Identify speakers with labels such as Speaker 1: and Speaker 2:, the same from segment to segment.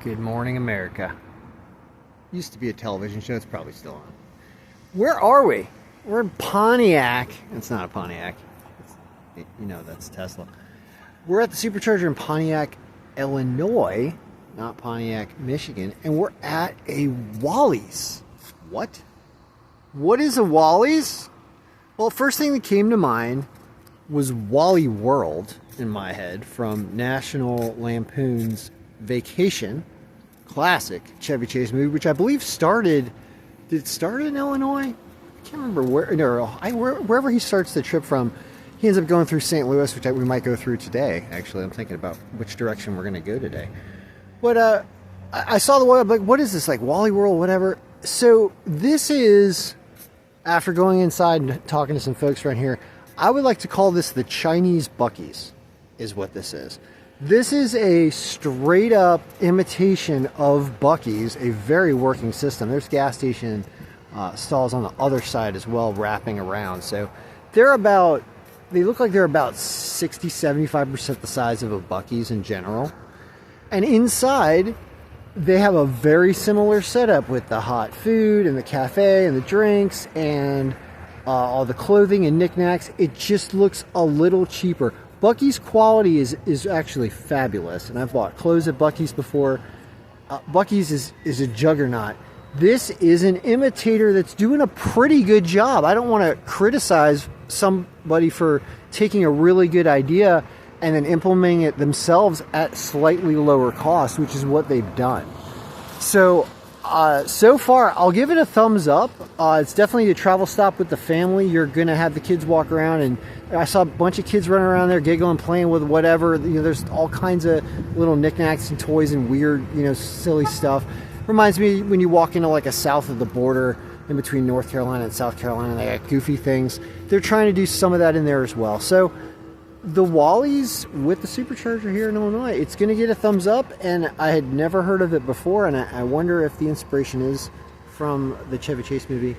Speaker 1: Good Morning America.
Speaker 2: Used to be a television show. It's probably still on.
Speaker 1: Where are we? We're in Pontiac.
Speaker 2: It's not a Pontiac. That's Tesla. We're at the Supercharger in Pontiac, Illinois, not Pontiac, Michigan, and we're at a Wally's. What?
Speaker 1: What is a Wally's? Well, first thing that came to mind was Wally World in my head from National Lampoon's Vacation, classic Chevy Chase movie, which I believe started. Did it start in Illinois? I can't remember wherever he starts the trip from. He ends up going through St. Louis, which we might go through today. Actually, I'm thinking about which direction we're going to go today. But I saw the one. I'm like, what is this? Like Wally World, whatever. So this is, after going inside and talking to some folks around here, I would like to call this the Chinese Buc-ee's, is what this is. This is a straight up imitation of Buc-ee's, a very working system. There's gas station stalls on the other side as well, wrapping around. So they look like they're about 60-75% the size of a Buc-ee's in general. And inside, they have a very similar setup with the hot food and the cafe and the drinks and all the clothing and knickknacks. It just looks a little cheaper. Buc-ee's quality is actually fabulous, and I've bought clothes at Buc-ee's before. Buc-ee's is a juggernaut. This is an imitator that's doing a pretty good job. I don't want to criticize somebody for taking a really good idea and then implementing it themselves at slightly lower cost, which is what they've done. So far, I'll give it a thumbs up. It's definitely a travel stop with the family. You're going to have the kids walk around, and I saw a bunch of kids running around there giggling, playing with whatever. There's all kinds of little knickknacks and toys and weird, silly stuff. Reminds me when you walk into like a south of the border in between North Carolina and South Carolina, they got goofy things. They're trying to do some of that in there as well. So the Wally's with the Supercharger here in Illinois, it's going to get a thumbs up, and I had never heard of it before, and I wonder if the inspiration is from the Chevy Chase movie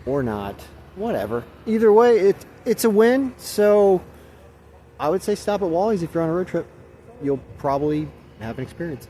Speaker 1: or not. Whatever. Either way, it's a win, so I would say stop at Wally's if you're on a road trip. You'll probably have an experience.